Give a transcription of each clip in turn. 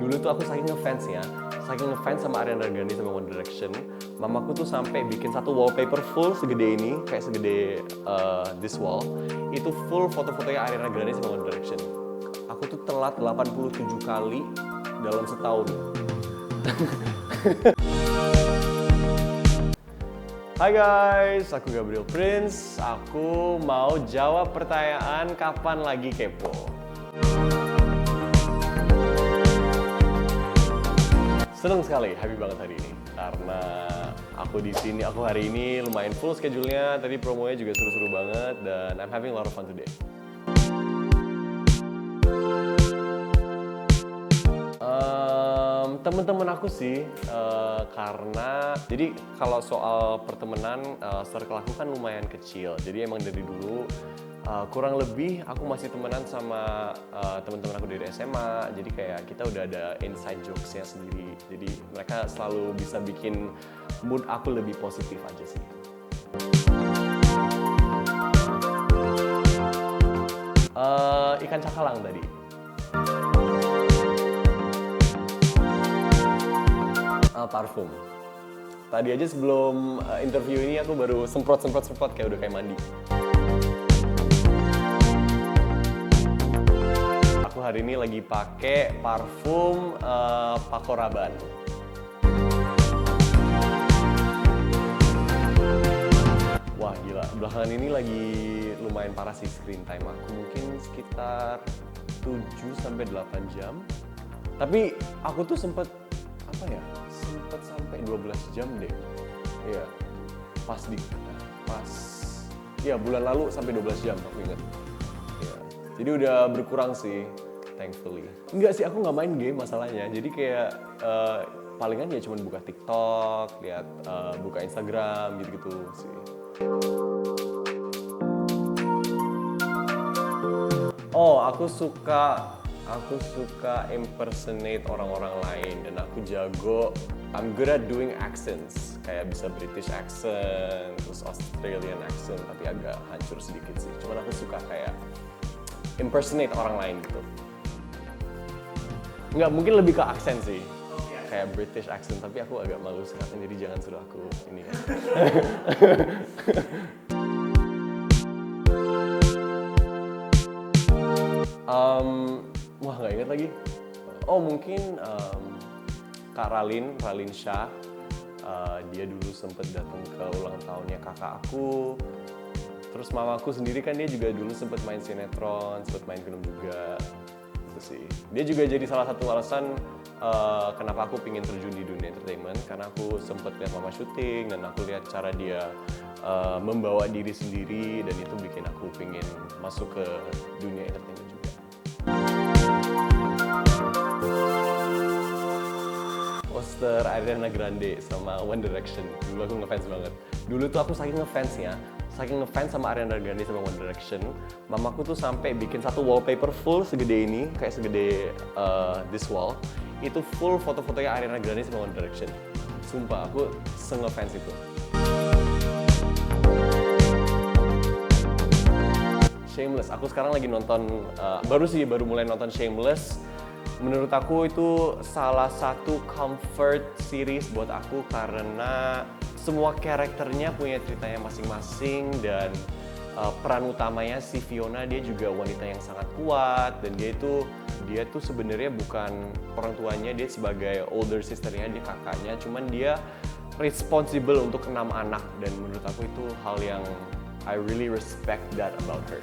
Dulu tuh aku saking ngefans sama Ariana Grande sama One Direction, mamaku tuh sampai bikin satu wallpaper full segede ini, kayak segede this wall, itu full foto-fotonya Ariana Grande sama One Direction. Aku tuh telat 87 kali dalam setahun. Hai guys, aku Gabriel Prince. Aku mau jawab pertanyaan kapan lagi kepo. Seneng sekali, happy banget hari ini karena aku hari ini lumayan full schedule-nya. Tadi promonya juga seru-seru banget dan I'm having a lot of fun today. Temen-temen aku sih, karena jadi kalau soal pertemanan, circle aku kan lumayan kecil. Jadi emang dari dulu kurang lebih aku masih temenan sama teman-teman aku dari SMA. Jadi kayak kita udah ada inside jokes-nya sendiri. Jadi mereka selalu bisa bikin mood aku lebih positif aja sih. Ikan cakalang tadi. Parfum. Tadi aja sebelum interview ini aku baru semprot kayak udah kayak mandi. Aku hari ini lagi pakai parfum Paco Rabanne. Wah gila, belakangan ini lagi lumayan parah sih screen time aku, mungkin sekitar 7-8 jam. Tapi aku tuh sempet sampai 12 jam deh. Iya. Bulan lalu sampai 12 jam aku ingat. Iya. Jadi udah berkurang sih, thankfully. Enggak sih, aku nggak main game masalahnya. Jadi kayak palingan ya cuma buka TikTok, buka Instagram gitu-gitu sih. Oh, aku suka impersonate orang-orang lain dan aku jago. I'm good at doing accents, kayak bisa British accent, terus Australian accent, tapi agak hancur sedikit sih. Cuman aku suka kayak impersonate orang lain gitu. Nggak, mungkin lebih ke accent sih, kayak British accent, tapi aku agak malu sekarang, jadi jangan suruh aku ini ya. Wah nggak inget lagi. Oh mungkin Kak Ralin Shah, dia dulu sempet datang ke ulang tahunnya kakak aku. Terus mamaku sendiri kan dia juga dulu sempet main sinetron, sempet main film juga. Itu sih. Dia juga jadi salah satu alasan kenapa aku pingin terjun di dunia entertainment, karena aku sempet lihat mama syuting dan aku lihat cara dia membawa diri sendiri, dan itu bikin aku pingin masuk ke dunia entertainment juga. Poster Ariana Grande sama One Direction, dulu aku ngefans banget. Dulu tuh aku saking ngefans sama Ariana Grande sama One Direction, mamaku tuh sampai bikin satu wallpaper full segede ini, kayak segede this wall, itu full foto-fotonya Ariana Grande sama One Direction. Sumpah, aku se-ngefans itu. Shameless, aku sekarang lagi nonton, baru mulai nonton Shameless. Menurut aku itu salah satu comfort series buat aku karena semua karakternya punya ceritanya masing-masing, dan peran utamanya si Fiona, dia juga wanita yang sangat kuat, dan dia tuh sebenarnya bukan orang tuanya, dia sebagai older sisternya, dia kakaknya, cuman dia responsible untuk 6 anak, dan menurut aku itu hal yang I really respect that about her.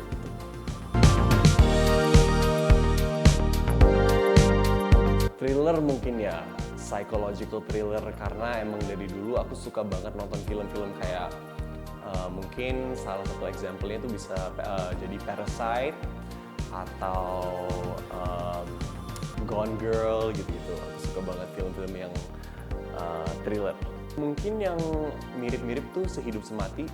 Thriller mungkin ya, psychological thriller, karena emang dari dulu aku suka banget nonton film-film kayak mungkin salah satu example-nya itu bisa jadi Parasite atau Gone Girl gitu-gitu. Aku suka banget film-film yang thriller. Mungkin yang mirip-mirip tuh Sehidup Semati.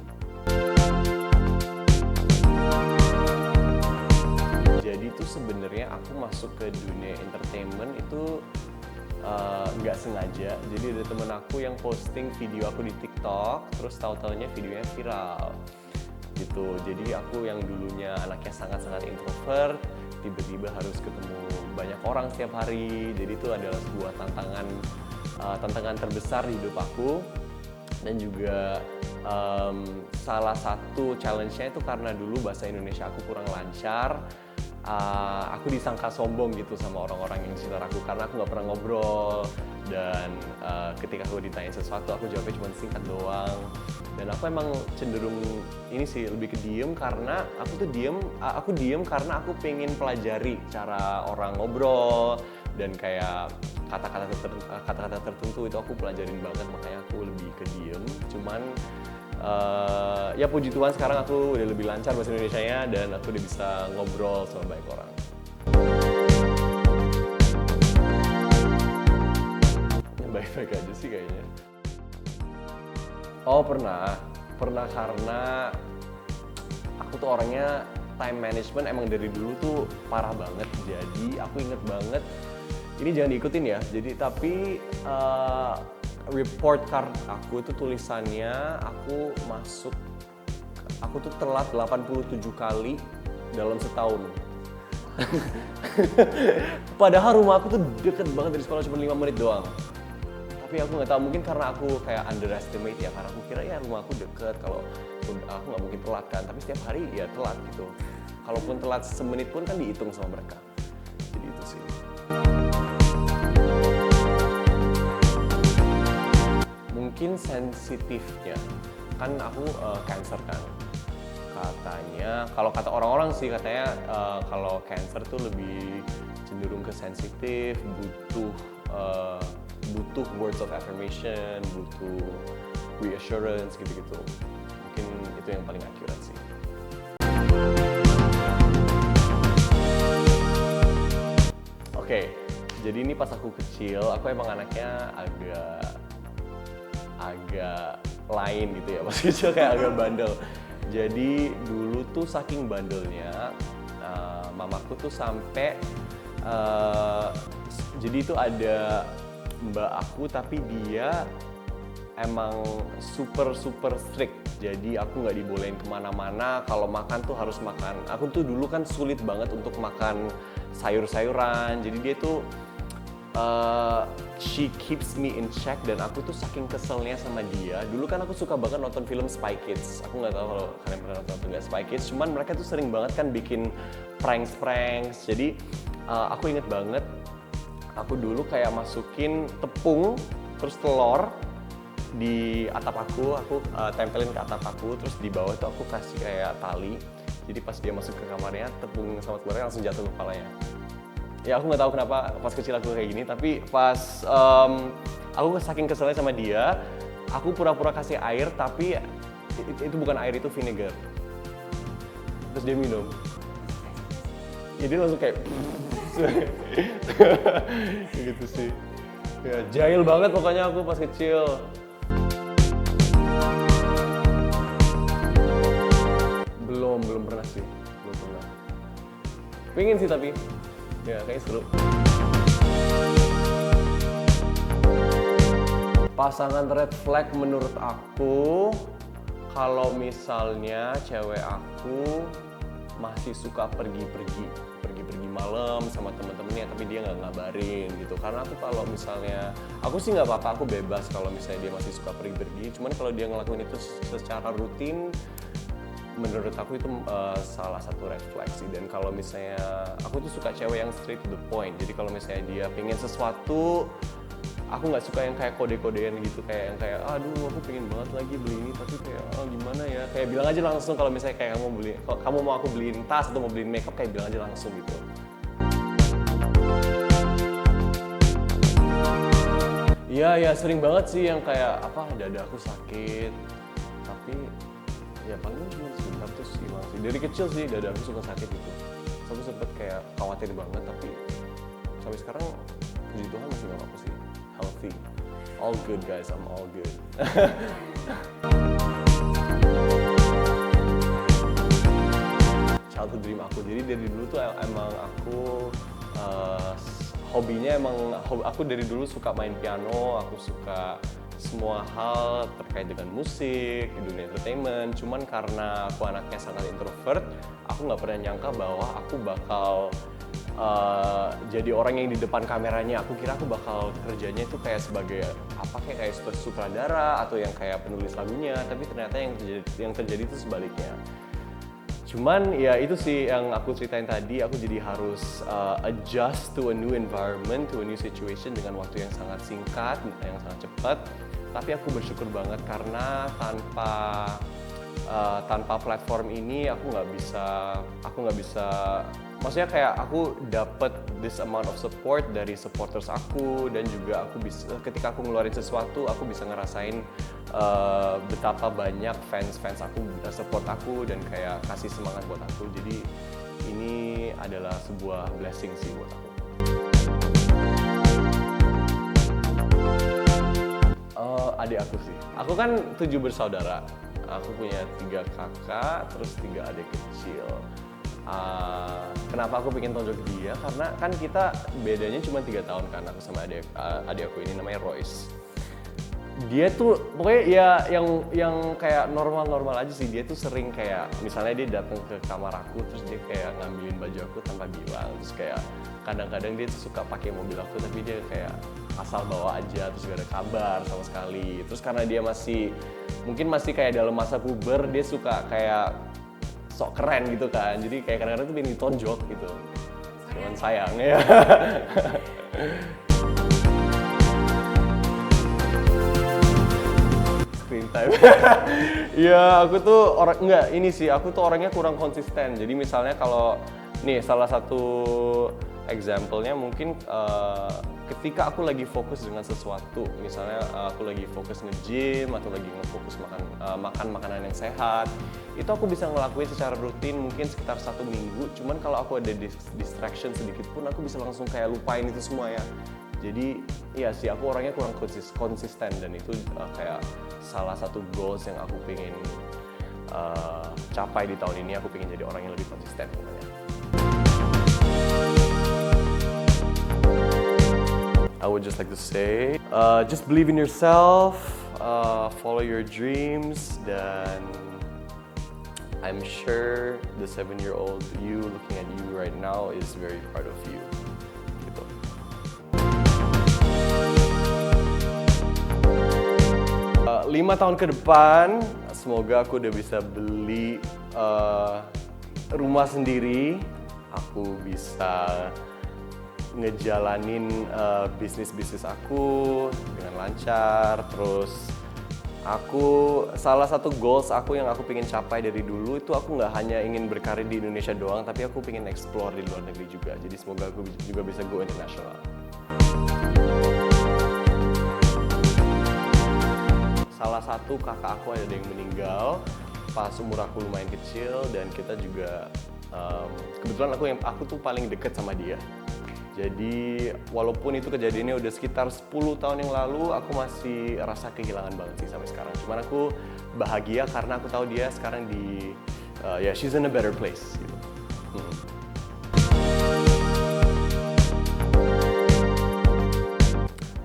Jadi tuh sebenarnya aku masuk ke dunia entertainment itu nggak sengaja. Jadi ada temen aku yang posting video aku di TikTok, terus tahu-taunya videonya viral gitu. Jadi aku yang dulunya anaknya sangat-sangat introvert, tiba-tiba harus ketemu banyak orang setiap hari. Jadi itu adalah sebuah tantangan terbesar di hidup aku. Dan juga salah satu challenge-nya itu karena dulu bahasa Indonesia aku kurang lancar. Aku disangka sombong gitu sama orang-orang yang di sekitar aku karena aku nggak pernah ngobrol, dan ketika aku ditanya sesuatu aku jawabnya cuma singkat doang. Dan aku emang cenderung ini sih lebih ke diem karena aku diem karena aku pengen pelajari cara orang ngobrol, dan kayak kata-kata tertentu itu aku pelajarin banget, makanya aku lebih ke diem. Cuman ya puji Tuhan sekarang aku udah lebih lancar bahasa Indonesianya dan aku udah bisa ngobrol sama banyak orang. Ya baik-baik aja sih kayaknya. Oh pernah karena aku tuh orangnya time management emang dari dulu tuh parah banget. Jadi aku inget banget, ini jangan diikutin ya. Jadi tapi report card aku itu tulisannya aku tuh telat 87 kali dalam setahun. Padahal rumah aku tuh deket banget dari sekolah, cuma 5 menit doang. Tapi aku nggak tahu, mungkin karena aku kayak underestimate ya, karena aku kira ya rumah aku deket, kalau aku nggak mungkin telat kan. Tapi setiap hari ya telat gitu. Kalaupun telat semenit pun kan dihitung sama mereka. Jadi itu sih. Mungkin sensitifnya, kan aku Cancer kan, katanya kalau kata orang-orang sih katanya kalau Cancer tuh lebih cenderung ke sensitif, butuh words of affirmation, butuh reassurance gitu-gitu. Mungkin itu yang paling akurat sih. Oke, jadi ini pas aku kecil, aku emang anaknya agak lain gitu ya, pas kecil kayak agak bandel. Jadi dulu tuh saking bandelnya, mamaku tuh sampai jadi itu ada mbak aku tapi dia emang super strict. Jadi aku nggak dibolehin kemana-mana, kalau makan tuh harus makan. Aku tuh dulu kan sulit banget untuk makan sayur-sayuran, jadi dia tuh she keeps me in check. Dan aku tuh saking keselnya sama dia, dulu kan aku suka banget nonton film Spy Kids. Aku nggak tahu kalau kalian pernah nonton nggak Spy Kids, cuman mereka tuh sering banget kan bikin pranks. Jadi aku inget banget, aku dulu kayak masukin tepung terus telur di atap aku tempelin ke atap aku, terus di bawah tuh aku kasih kayak tali. Jadi pas dia masuk ke kamarnya, tepung sama telurnya langsung jatuh ke kepalanya. Ya aku nggak tahu kenapa pas kecil aku kayak gini, tapi pas aku saking keselnya sama dia, aku pura-pura kasih air, tapi itu bukan air, itu vinegar. Terus dia minum. Ya dia langsung kayak gitu sih. Ya, jahil banget pokoknya aku pas kecil. Belum pernah sih, belum pernah. Pengen sih tapi. Ya, kayaknya seru. Pasangan red flag menurut aku, kalau misalnya cewek aku masih suka pergi-pergi malam sama temen-temennya, tapi dia nggak ngabarin gitu. Karena aku kalau misalnya, aku sih nggak apa-apa, aku bebas kalau misalnya dia masih suka pergi-pergi. Cuman kalau dia ngelakuin itu secara rutin, menurut aku itu salah satu red flag sih. Dan kalau misalnya aku tuh suka cewek yang straight to the point. Jadi kalau misalnya dia pengen sesuatu, aku nggak suka yang kayak kode-kodean gitu, kayak yang kayak aduh aku pengen banget lagi beli ini tapi kayak gimana ya, kayak bilang aja langsung. Kalau misalnya kayak kamu mau aku beliin tas atau mau beliin makeup, kayak bilang aja langsung gitu. Iya sering banget sih yang kayak dada aku sakit, tapi ya paling cuma sebentar terus hilang sih. Dari kecil sih dada aku suka sakit gitu. So, aku sempet kayak khawatir banget, tapi sampai sekarang puji Tuhan masih nggak apa-apa sih. Healthy. All good guys, I'm all good. Childhood dream aku, jadi dari dulu tuh emang aku hobinya aku dari dulu suka main piano, aku suka semua hal terkait dengan musik, dunia entertainment. Cuman karena aku anaknya sangat introvert, aku nggak pernah nyangka bahwa aku bakal jadi orang yang di depan kameranya. Aku kira aku bakal kerjanya itu kayak sebagai kayak sutradara atau yang kayak penulis lagunya, tapi ternyata yang terjadi itu sebaliknya. Cuman ya itu sih yang aku ceritain tadi, aku jadi harus adjust to a new environment, to a new situation dengan waktu yang sangat singkat, yang sangat cepat. Tapi aku bersyukur banget karena tanpa platform ini aku nggak bisa, maksudnya kayak aku dapat this amount of support dari supporters aku, dan juga aku bisa ketika aku ngeluarin sesuatu aku bisa ngerasain betapa banyak fans aku support aku dan kayak kasih semangat buat aku. Jadi ini adalah sebuah blessing sih buat aku. Adik aku sih. Aku kan 7 bersaudara. Aku punya 3 kakak, terus 3 adik kecil. Kenapa aku pengen tonjok dia? Karena kan kita bedanya cuma 3 tahun kan, aku sama adik aku ini namanya Royce. Dia tuh pokoknya ya yang kayak normal aja sih. Dia tuh sering kayak misalnya dia datang ke kamar aku terus dia kayak ngambilin baju aku tanpa bilang, terus kayak kadang-kadang dia tuh suka pakai mobil aku tapi dia kayak asal bawa aja, terus gak ada kabar sama sekali. Terus karena dia mungkin masih kayak dalam masa puber, dia suka kayak sok keren gitu kan, jadi kayak kadang-kadang tuh pengen ditonjok gitu. Cuman sayang ya. Screen time. Ya aku tuh aku tuh orangnya kurang konsisten. Jadi misalnya kalau nih salah satu example-nya mungkin ketika aku lagi fokus dengan sesuatu, misalnya aku lagi fokus nge-gym atau lagi nge-fokus makan makanan yang sehat, itu aku bisa ngelakuin secara rutin mungkin sekitar 1 minggu. Cuman kalau aku ada distraction sedikit pun aku bisa langsung kayak lupain itu semua ya. Jadi iya sih, aku orangnya kurang konsisten, dan itu kayak salah satu goals yang aku pengen capai di tahun ini. Aku pengen jadi orang yang lebih konsisten pokoknya. I would just like to say, just believe in yourself, follow your dreams, dan I'm sure the 7-year-old you looking at you right now is very proud of you. Gitu. 5 tahun ke depan, semoga aku udah bisa beli rumah sendiri, aku bisa ngejalanin bisnis aku dengan lancar. Terus salah satu goals aku yang aku pengen capai dari dulu itu, aku nggak hanya ingin berkarir di Indonesia doang, tapi aku pengen explore di luar negeri juga. Jadi semoga aku juga bisa go international. Salah satu kakak aku ada yang meninggal pas umur aku lumayan kecil, dan kita juga kebetulan aku tuh paling deket sama dia. Jadi walaupun itu kejadiannya udah sekitar 10 tahun yang lalu, aku masih rasa kehilangan banget sih sampai sekarang. Cuman aku bahagia karena aku tahu dia sekarang she's in a better place gitu.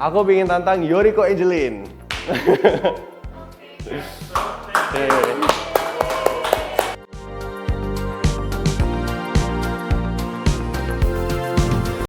Aku pengen tantang Yoriko Angelin. Oke.